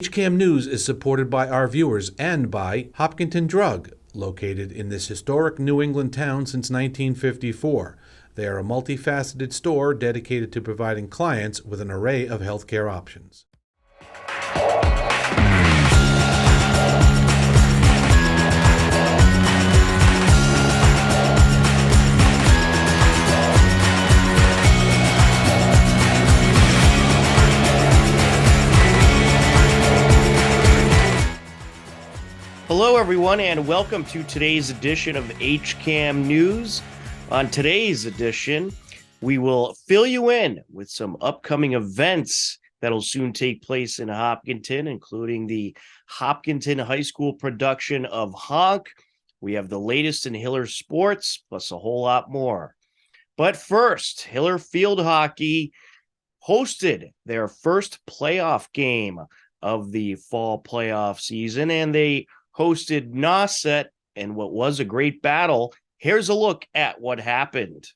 HCAM News is supported by our viewers and by Hopkinton Drug, located in this historic New England town since 1954. They are a multifaceted store dedicated to providing clients with an array of healthcare options. Hello, everyone, and welcome to today's edition of HCAM News. On today's edition, we will fill you in with some upcoming events that'll soon take place in Hopkinton, including the Hopkinton High School production of Honk. We have the latest in Hiller sports, plus a whole lot more. But first, Hiller Field Hockey hosted their first playoff game of the fall playoff season, and they hosted Nauset in what was a great battle. Here's a look at what happened.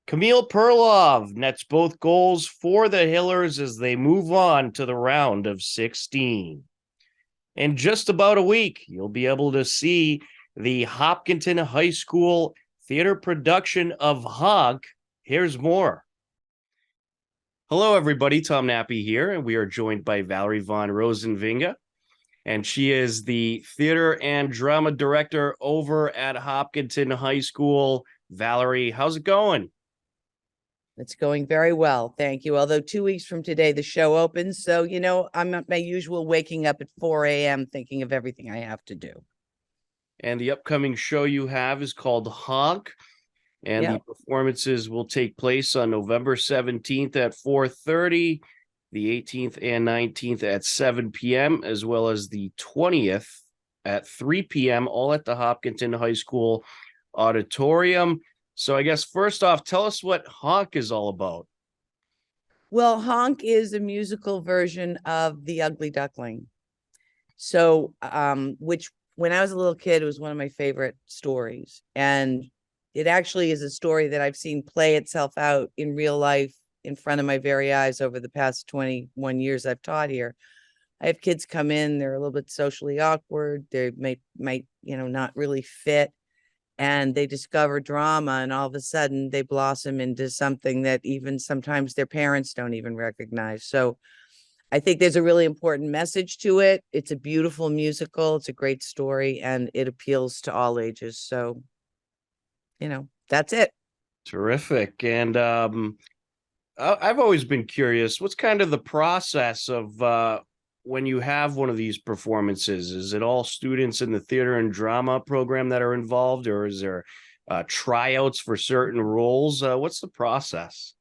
Camille Perlov nets both goals for the Hillers as they move on to the round of 16. In just about a week, you'll be able to see the Hopkinton High School theater production of Honk. Here's more. Hello, everybody. Tom Nappy here, and we are joined by Valerie von Rosenvinge, and she is the theater and drama director over at Hopkinton High School. Valerie, how's it going? It's going very well, thank you. Although 2 weeks from today, the show opens. So, I'm at my usual waking up at 4 a.m. thinking of everything I have to do. And the upcoming show you have is called Honk. And the performances will take place on November 17th at 4:30, the 18th and 19th at 7 p.m., as well as the 20th at 3 p.m., all at the Hopkinton High School auditorium. So I guess first off, tell us what Honk is all about. Well, Honk is a musical version of The Ugly Duckling. So, which when I was a little kid, it was one of my favorite stories. And it actually is a story that I've seen play itself out in real life in front of my very eyes over the past 21 years I've taught here. I have kids come in, they're a little bit socially awkward, they might, not really fit, and they discover drama, and all of a sudden they blossom into something that even sometimes their parents don't even recognize. So I think there's a really important message to it. It's a beautiful musical, it's a great story, and it appeals to all ages. So, that's it. Terrific. And I've always been curious, what's kind of the process of when you have one of these performances? Is it all students in the theater and drama program that are involved, or is there tryouts for certain roles? What's the process?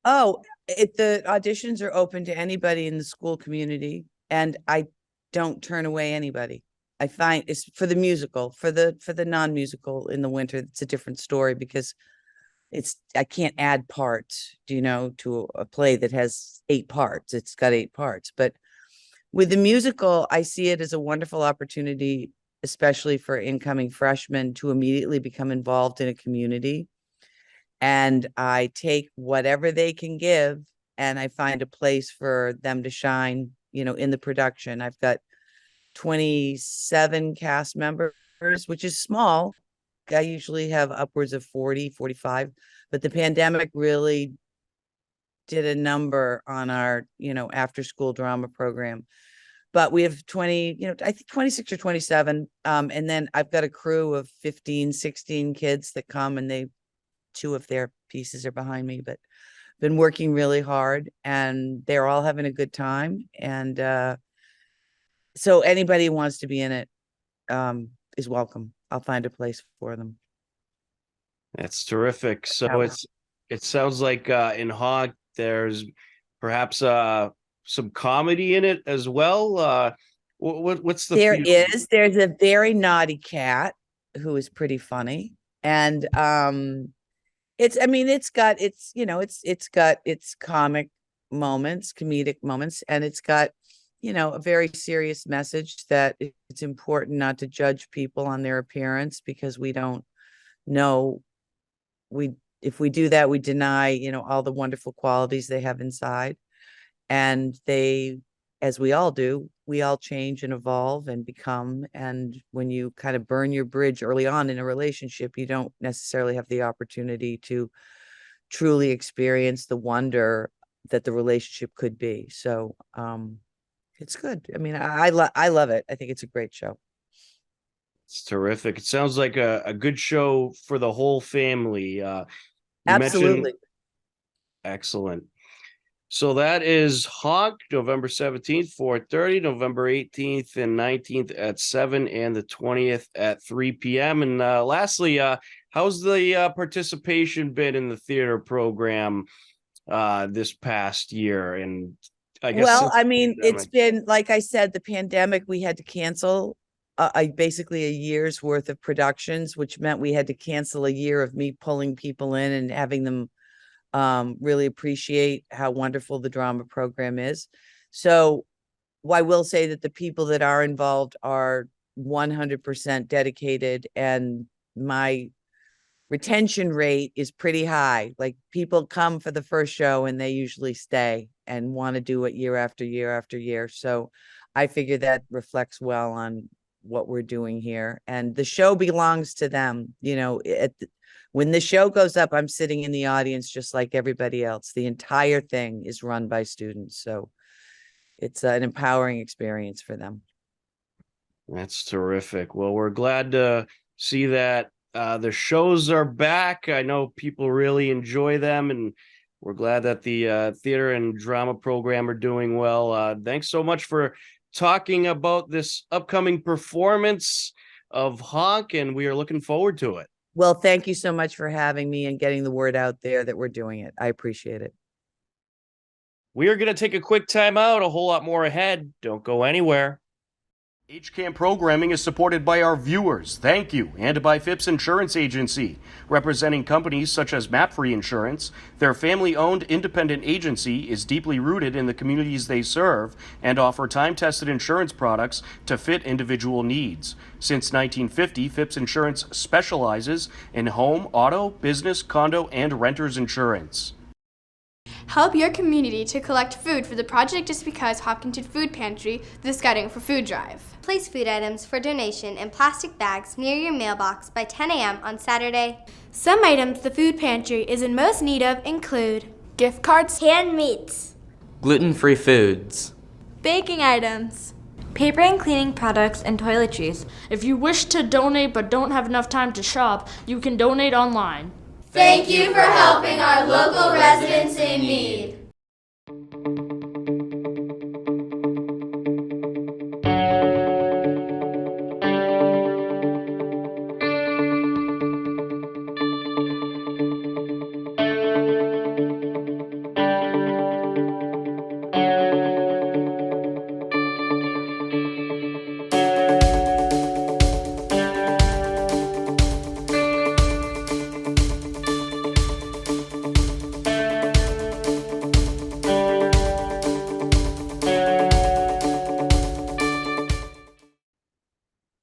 Oh, the auditions are open to anybody in the school community, and I don't turn away anybody. I find it's for the musical, for the non-musical in the winter, it's a different story because I can't add parts, to a play that has 8 parts. It's got 8 parts. But with the musical, I see it as a wonderful opportunity, especially for incoming freshmen, to immediately become involved in a community. And I take whatever they can give and I find a place for them to shine, in the production. I've got 27 cast members, which is small. I usually have upwards of 40, 45, but the pandemic really did a number on our, after school drama program. But we have 20, I think 26 or 27. And then I've got a crew of 15, 16 kids that come, and 2 of their pieces are behind me, but been working really hard, and they're all having a good time. And so anybody who wants to be in it is welcome. I'll find a place for them. That's terrific. So it sounds like in Honk there's perhaps some comedy in it as well. What's the There's a very naughty cat who is pretty funny, and it's got its comic moments, comedic moments, and it's got a very serious message that it's important not to judge people on their appearance, because we don't know, if we do that, we deny all the wonderful qualities they have inside. And as we all do, we all change and evolve and become. And when you kind of burn your bridge early on in a relationship, you don't necessarily have the opportunity to truly experience the wonder that the relationship could be. So it's good. I mean, I love it. I think it's a great show. It's terrific. It sounds like a good show for the whole family. You Absolutely. Excellent. So that is Honk, November 17th, 4:30, November 18th and 19th at 7, and the 20th at 3 p.m. And lastly, how's the participation been in the theater program this past year? And I guess it's been, like I said, the pandemic, we had to cancel basically a year's worth of productions, which meant we had to cancel a year of me pulling people in and having them really appreciate how wonderful the drama program is. So I will say that the people that are involved are 100% dedicated, and my retention rate is pretty high. Like, people come for the first show and they usually stay and want to do it year after year after year. So I figure that reflects well on what we're doing here, and the show belongs to them. When the show goes up, I'm sitting in the audience just like everybody else. The entire thing is run by students, so it's an empowering experience for them. That's terrific. Well, we're glad to see that the shows are back. I know people really enjoy them, and we're glad that the theater and drama program are doing well. Thanks so much for talking about this upcoming performance of Honk, and we are looking forward to it. Well, thank you so much for having me and getting the word out there that we're doing it. I appreciate it. We are going to take a quick time out, a whole lot more ahead. Don't go anywhere. HCAM programming is supported by our viewers, thank you, and by Phipps Insurance Agency, representing companies such as MapFree Insurance. Their family-owned independent agency is deeply rooted in the communities they serve and offer time-tested insurance products to fit individual needs. Since 1950, Phipps Insurance specializes in home, auto, business, condo, and renters insurance. Help your community to collect food for the Project Just Because Hopkinton Food Pantry, the Scouting for Food Drive. Place food items for donation in plastic bags near your mailbox by 10 a.m. on Saturday. Some items the food pantry is in most need of include Gift cards, Canned meats, gluten-free foods, baking items, paper and cleaning products, and toiletries. If you wish to donate but don't have enough time to shop, you can donate online. Thank you for helping our local residents in need.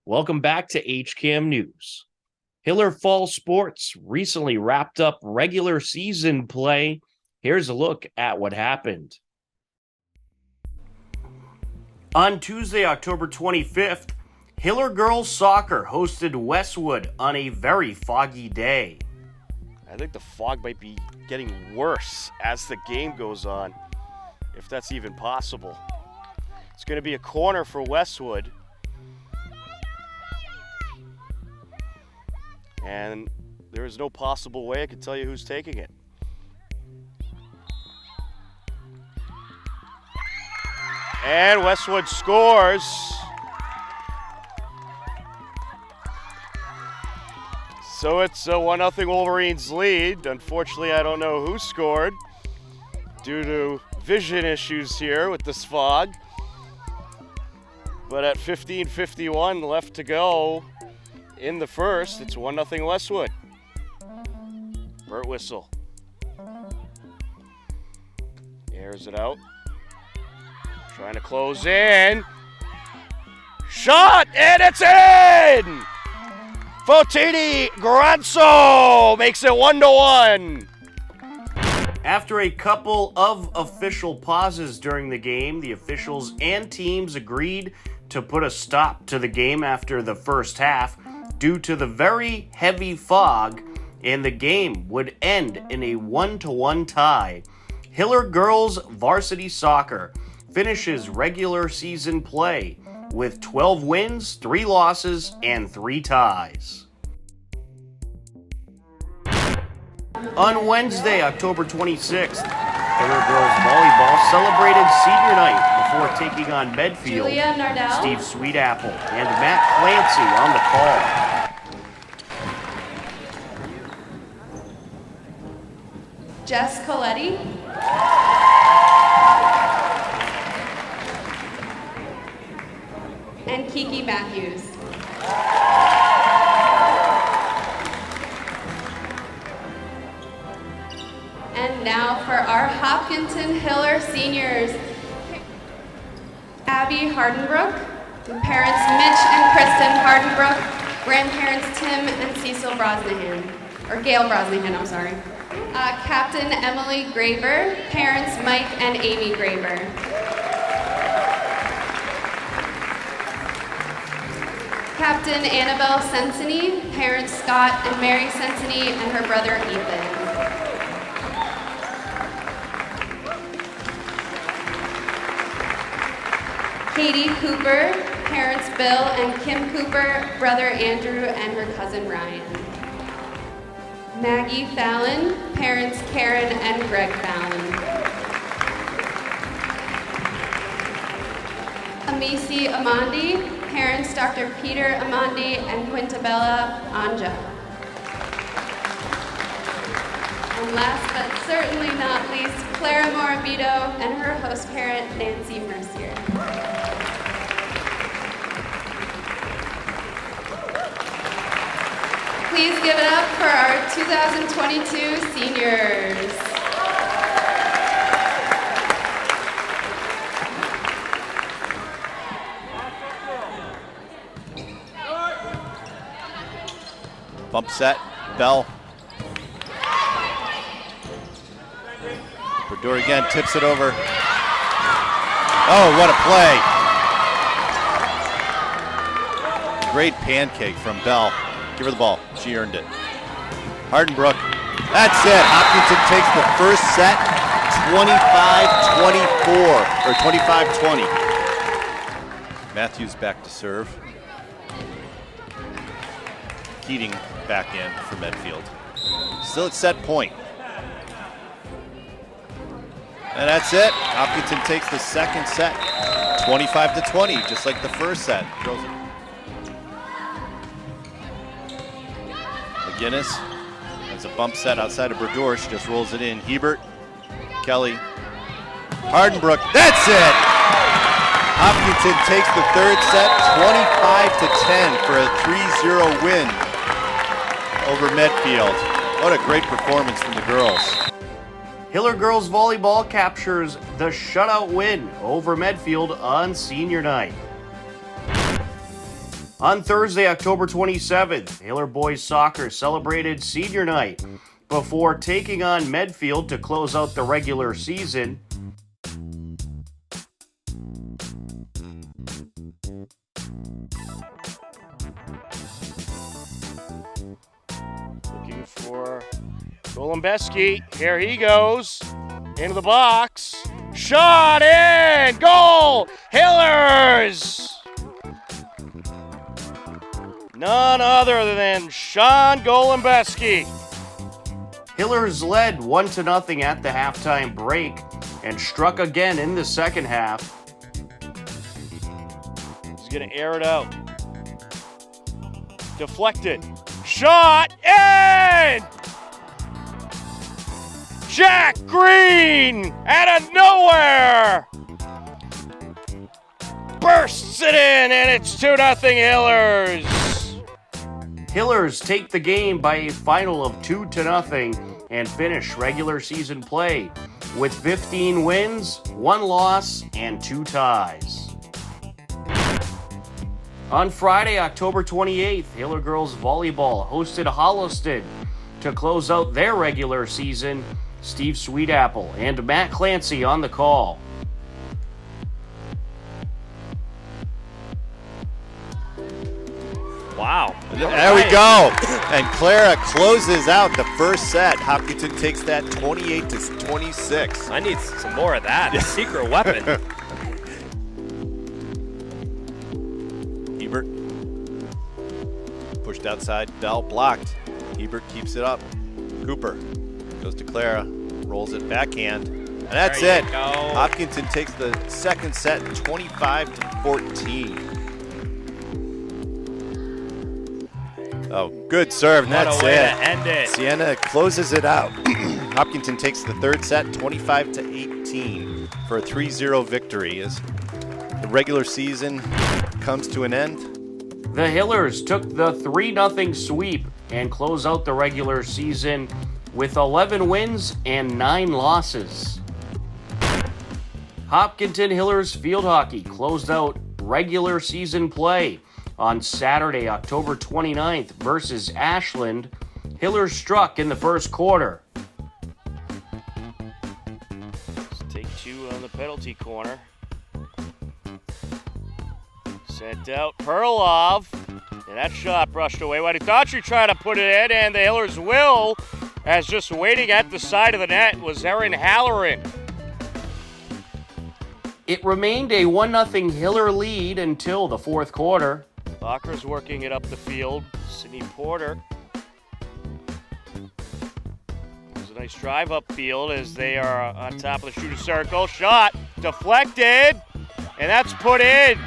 Welcome back to HCAM News. Hiller Fall Sports recently wrapped up regular season play. Here's a look at what happened. On Tuesday, October 25th, Hiller Girls Soccer hosted Westwood on a very foggy day. I think the fog might be getting worse as the game goes on, if that's even possible. It's going to be a corner for Westwood. And there is no possible way I can tell you who's taking it. And Westwood scores. So it's a 1-0 Wolverines lead. Unfortunately, I don't know who scored due to vision issues here with this fog. But at 15:51 left to go in the first, it's 1-0 Westwood. Burt Whistle airs it out. Trying to close in. Shot, and it's in! Fotini Granzo makes it 1-1. After a couple of official pauses during the game, the officials and teams agreed to put a stop to the game after the first half due to the very heavy fog, and the game would end in a 1-1 tie. Hiller Girls Varsity Soccer finishes regular season play with 12 wins, 3 losses, and 3 ties. On Wednesday, October 26th, Hiller Girls Volleyball celebrated senior night before taking on Medfield. Steve Sweetapple and Matt Clancy on the call. Jess Coletti. And Kiki Matthews. And now for our Hopkinton Hiller seniors. Abby Hardenbrook, parents Mitch and Kristen Hardenbrook, grandparents Tim and Cecil Brosnahan, or Gail Brosnahan, I'm sorry. Captain Emily Graver, parents Mike and Amy Graver. Captain Annabelle Sensini, parents Scott and Mary Sensini, and her brother Ethan. Katie Cooper, parents Bill and Kim Cooper, brother Andrew, and her cousin Ryan. Maggie Fallon, parents Karen and Greg Fallon. Amisi Amandi, parents Dr. Peter Amandi and Quintabella Anja. And last but certainly not least, Clara Morabito and her host parent, Nancy Mercier. Please give it up for our 2022 seniors. Bump set, Bell. Brodeur again, tips it over. Oh, what a play. Great pancake from Bell. Give her the ball, she earned it. Hardenbrook, that's it. Hopkinton takes the first set, 25-24, or 25-20. Matthews back to serve. Keating back in for Medfield. Still at set point. And that's it. Hopkinton takes the second set, 25-20, just like the first set. Throws it. McGinnis has a bump set outside of Brodeur. She just rolls it in. Hebert, Kelly, Hardenbrook. That's it! Hopkinton takes the third set, 25-10 for a 3-0 win over Medfield. What a great performance from the girls. Hiller girls volleyball captures the shutout win over Medfield on senior night. On Thursday, October 27th, Hiller boys soccer celebrated senior night before taking on Medfield to close out the regular season. Looking for Golembeski. Here he goes. Into the box. Shot in! Goal! Hillers! None other than Sean Golembeski. Hillers led 1-0 at the halftime break and struck again in the second half. He's going to air it out. Deflected. Shot in! Jack Green out of nowhere bursts it in, and it's 2-0 Hillers. Hillers take the game by a final of 2-0 and finish regular season play with 15 wins, 1 loss, and 2 ties. On Friday, October 28th, Hiller girls volleyball hosted Holliston to close out their regular season. Steve Sweetapple and Matt Clancy on the call. Wow. There we go. And Clara closes out the first set. Hopkinton takes that 28-26. I need some more of that. A secret weapon. Hebert pushed outside. Bell blocked. Hebert keeps it up. Cooper goes to Clara, rolls it backhand, and that's it. Hopkinton takes the second set, 25-14. Oh, good serve, and that's What a way it. to end it. Sienna closes it out. Hopkinton takes the third set, 25-18, for a 3-0 victory as the regular season comes to an end. The Hillers took the 3-0 sweep and close out the regular season with 11 wins and 9 losses. Hopkinton Hillers field hockey closed out regular season play on Saturday, October 29th versus Ashland. Hillers struck in the first quarter. Let's take 2 on the penalty corner. Sent out Perlov, and that shot brushed away. Wadidotri tried to put it in, and the Hillers will, as just waiting at the side of the net was Erin Halloran. It remained a 1-0 Hiller lead until the fourth quarter. Backer's working it up the field. Sydney Porter. There's a nice drive up field as they are on top of the shooter circle. Shot deflected, and that's put in.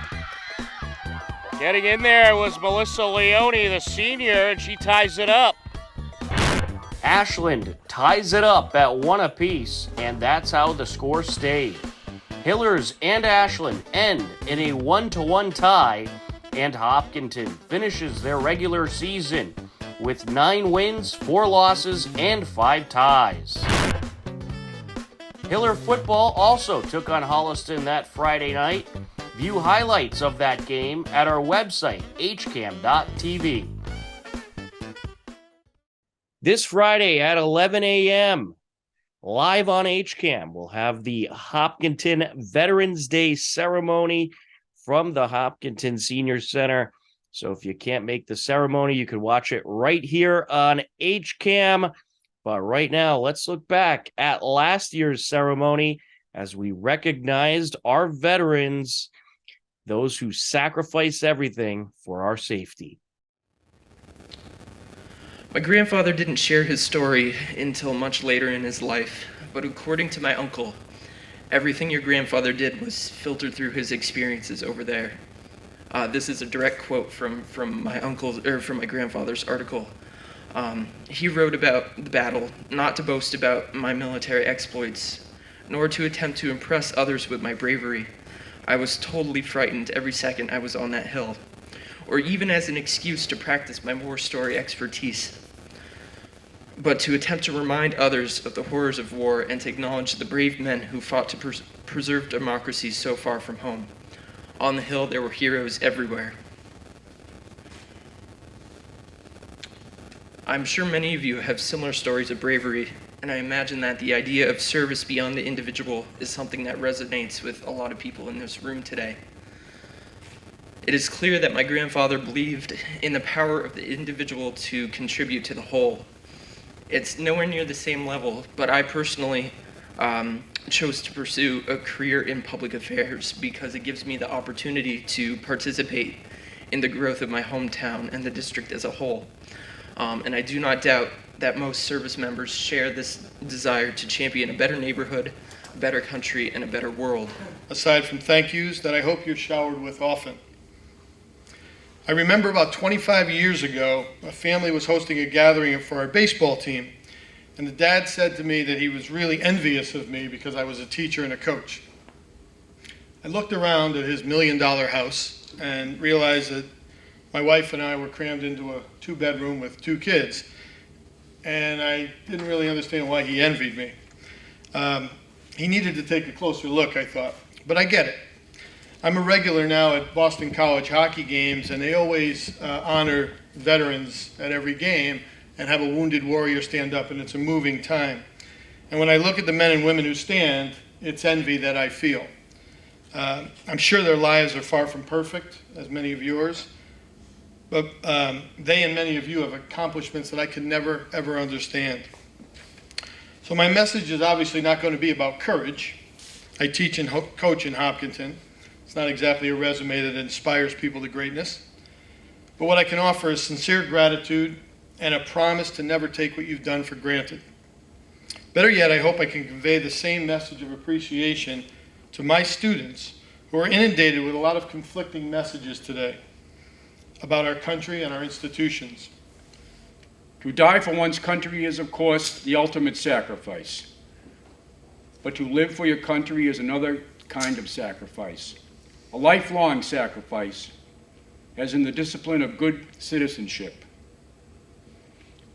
Getting in there was Melissa Leone, the senior, and she ties it up. Ashland ties it up at 1 apiece, and that's how the score stayed. Hillers and Ashland end in a 1-1 tie, and Hopkinton finishes their regular season with 9 wins, 4 losses, and 5 ties. Hiller football also took on Holliston that Friday night. View highlights of that game at our website, hcam.tv. This Friday at 11 a.m., live on HCAM, we'll have the Hopkinton Veterans Day ceremony from the Hopkinton Senior Center. So if you can't make the ceremony, you can watch it right here on HCAM. But right now, let's look back at last year's ceremony as we recognized our veterans, those who sacrifice everything for our safety. My grandfather didn't share his story until much later in his life, but according to my uncle, everything your grandfather did was filtered through his experiences over there. This is a direct quote from my grandfather's article. He wrote about the battle, not to boast about my military exploits, nor to attempt to impress others with my bravery. I was totally frightened every second I was on that hill, or even as an excuse to practice my war story expertise, but to attempt to remind others of the horrors of war and to acknowledge the brave men who fought to preserve democracy so far from home. On the hill, there were heroes everywhere. I'm sure many of you have similar stories of bravery, and I imagine that the idea of service beyond the individual is something that resonates with a lot of people in this room today. It is clear that my grandfather believed in the power of the individual to contribute to the whole. It's nowhere near the same level, but I personally chose to pursue a career in public affairs because it gives me the opportunity to participate in the growth of my hometown and the district as a whole. And I do not doubt that most service members share this desire to champion a better neighborhood, a better country, and a better world. Aside from thank yous that I hope you're showered with often. I remember about 25 years ago, a family was hosting a gathering for our baseball team, and the dad said to me that he was really envious of me because I was a teacher and a coach. I looked around at his $1 million house and realized that my wife and I were crammed into a 2-bedroom with 2 kids, and I didn't really understand why he envied me. He needed to take a closer look, I thought, but I get it. I'm a regular now at Boston College hockey games, and they always honor veterans at every game and have a wounded warrior stand up, and it's a moving time. And when I look at the men and women who stand, it's envy that I feel. I'm sure their lives are far from perfect, as many of yours, but they and many of you have accomplishments that I could never, ever understand. So my message is obviously not going to be about courage. I teach and coach in Hopkinton. It's not exactly a resume that inspires people to greatness. But what I can offer is sincere gratitude and a promise to never take what you've done for granted. Better yet, I hope I can convey the same message of appreciation to my students who are inundated with a lot of conflicting messages today about our country and our institutions. To die for one's country is, of course, the ultimate sacrifice. But to live for your country is another kind of sacrifice. A lifelong sacrifice, as in the discipline of good citizenship.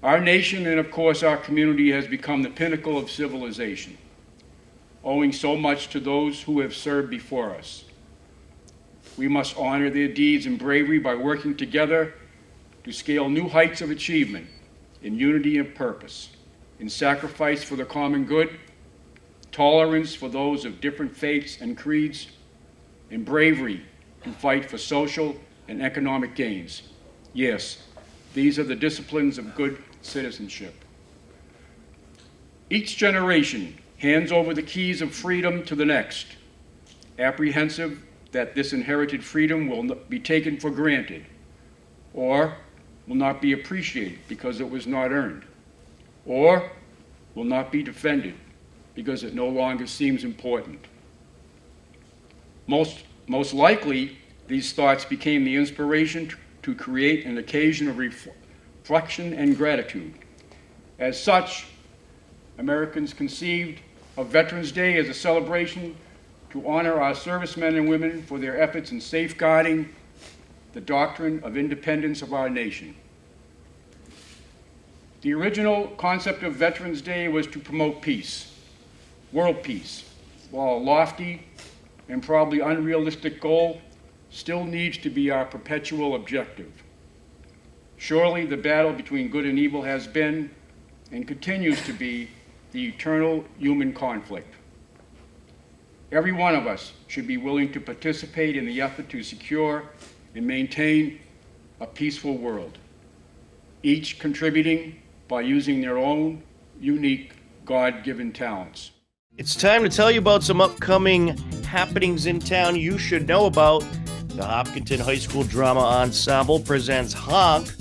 Our nation and, of course, our community has become the pinnacle of civilization, owing so much to those who have served before us. We must honor their deeds and bravery by working together to scale new heights of achievement in unity and purpose, in sacrifice for the common good, tolerance for those of different faiths and creeds, and bravery to fight for social and economic gains. Yes, these are the disciplines of good citizenship. Each generation hands over the keys of freedom to the next, apprehensive that this inherited freedom will be taken for granted, or will not be appreciated because it was not earned, or will not be defended because it no longer seems important. Most likely, these thoughts became the inspiration to create an occasion of reflection and gratitude. As such, Americans conceived of Veterans Day as a celebration to honor our servicemen and women for their efforts in safeguarding the doctrine of independence of our nation. The original concept of Veterans Day was to promote peace, world peace, while a lofty and probably unrealistic goal still needs to be our perpetual objective. Surely the battle between good and evil has been and continues to be the eternal human conflict. Every one of us should be willing to participate in the effort to secure and maintain a peaceful world, each contributing by using their own unique God-given talents. It's time to tell you about some upcoming happenings in town you should know about. The Hopkinton High School Drama Ensemble presents Honk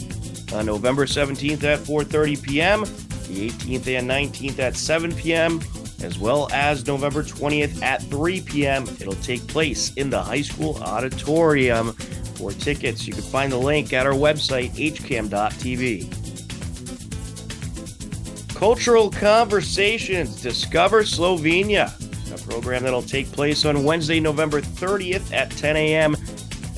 on November 17th at 4:30 p.m., the 18th and 19th at 7 p.m., as well as November 20th at 3 p.m. It'll take place in the high school auditorium. For tickets, you can find the link at our website, hcam.tv. Cultural Conversations, Discover Slovenia, a program that'll take place on Wednesday, November 30th at 10 a.m.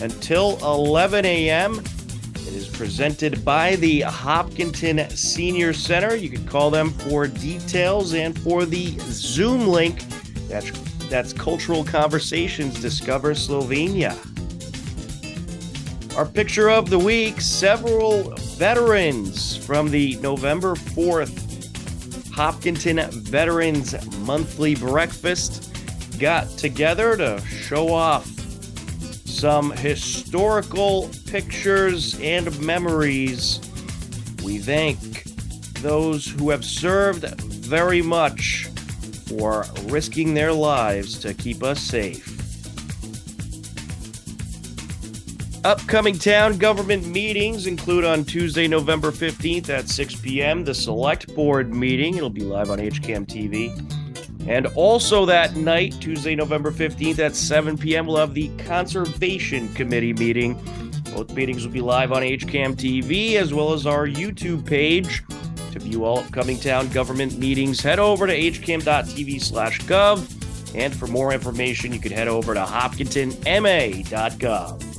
until 11 a.m. It is presented by the Hopkinton Senior Center. You can call them for details and for the Zoom link. That's Cultural Conversations, Discover Slovenia. Our picture of the week, several veterans from the November 4th Hopkinton Veterans Monthly Breakfast got together to show off some historical pictures and memories. We thank those who have served very much for risking their lives to keep us safe. Upcoming town government meetings include on Tuesday, November 15th at 6 p.m., the Select Board meeting. It'll be live on HCAM TV. And also that night, Tuesday, November 15th at 7 p.m., we'll have the Conservation Committee meeting. Both meetings will be live on HCAM TV as well as our YouTube page. To view all upcoming town government meetings, head over to hcam.tv/gov. And for more information, you can head over to hopkintonma.gov.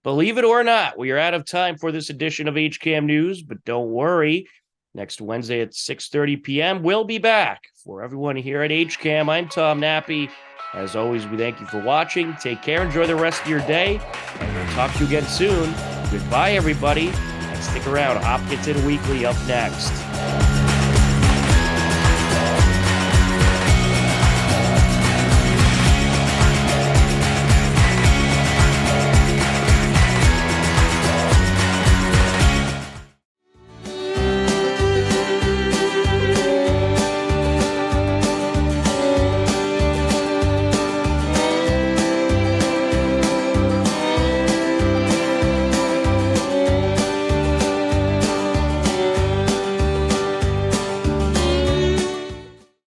Believe it or not, we are out of time for this edition of HCAM News, but don't worry. Next Wednesday at 6:30 p.m., we'll be back. For everyone here at HCAM, I'm Tom Nappy. As always, we thank you for watching. Take care, enjoy the rest of your day, and we'll talk to you again soon. Goodbye, everybody, and stick around. Hopkinton Weekly up next.